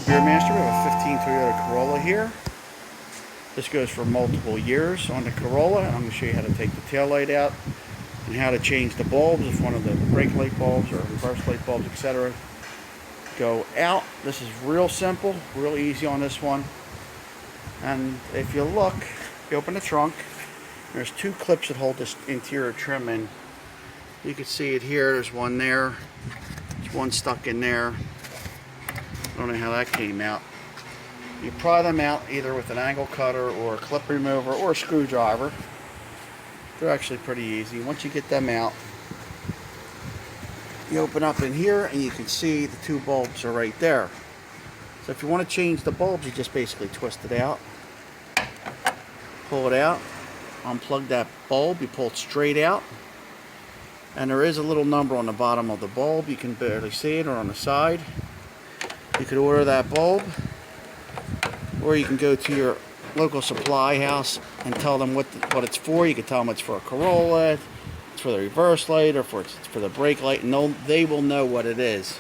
Joe, Beer Master. We have a 15 Toyota Corolla here. This goes for multiple years on the Corolla. I'm going to show you how to take the tail light out and how to change the bulbs if one of the brake light bulbs or reverse light bulbs, etc. go out. This is real simple, real easy on this one. And if you look, you open the trunk, there's two clips that hold this interior trim in. You can see it here. There's one there. There's one stuck in there. I don't know how that came out. You pry them out either with an angle cutter or a clip remover or a screwdriver. They're actually pretty easy. Once you get them out, you open up in here and you can see the two bulbs are right there. So if you want to change the bulbs, you just basically twist it out, pull it out, unplug that bulb, you pull it straight out, and there is a little number on the bottom of the bulb. You can barely see it, or on the side. You could order that bulb, or you can go to your local supply house and tell them what it's for. You can tell them it's for a Corolla, it's for the reverse light, or it's for the brake light, and they will know what it is.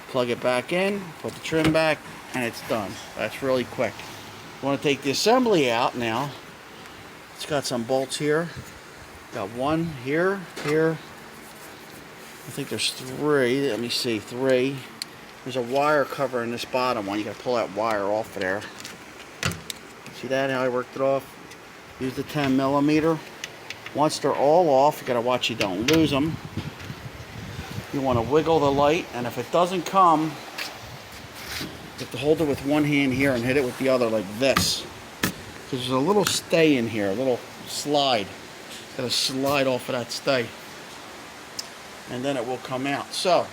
Plug it back in, put the trim back, and it's done. That's really quick. You want to take the assembly out now. It's got some bolts here. Got one here, here. I think there's three. Let me see, three. There's a wire covering this bottom one. You got to pull that wire off of there. See that, how I worked it off? Use the 10mm. Once they're all off, you got to watch you don't lose them. You want to wiggle the light, and if it doesn't come, you have to hold it with one hand here and hit it with the other like this. Because there's a little stay in here, a little slide. Got to slide off of that stay, and then it will come out. So,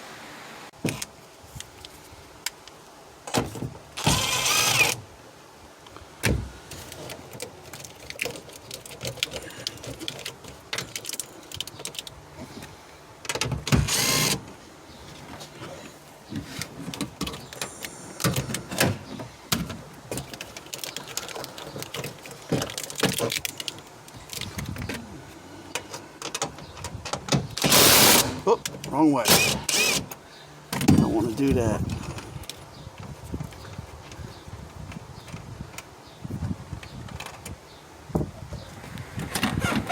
oh, wrong way. Don't want to do that.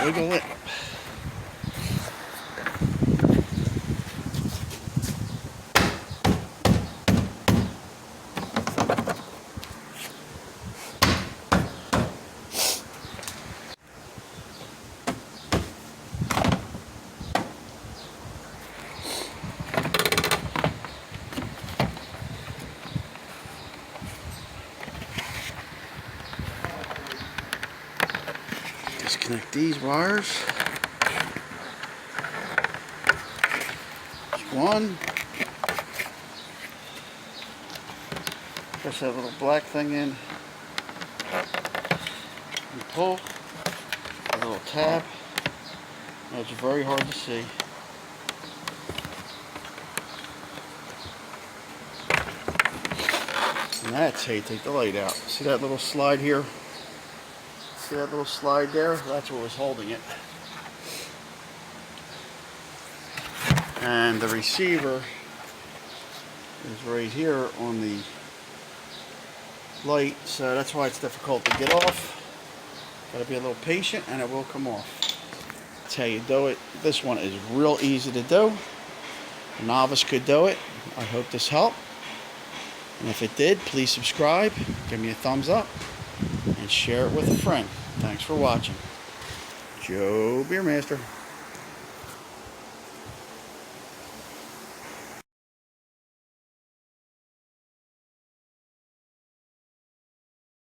Wiggle it. Disconnect these wires. Just one. Press that little black thing in. And pull. A little tab. Now it's very hard to see. And that's how you take the light out. See that little slide here? See that little slide there? That's what was holding it. And the receiver is right here on the light, so that's why it's difficult to get off. Gotta be a little patient and it will come off. That's how you do it. This one is real easy to do. A novice could do it. I hope this helped. And if it did, please subscribe, give me a thumbs up, and share it with a friend. Thanks for watching. Joe Beer Master.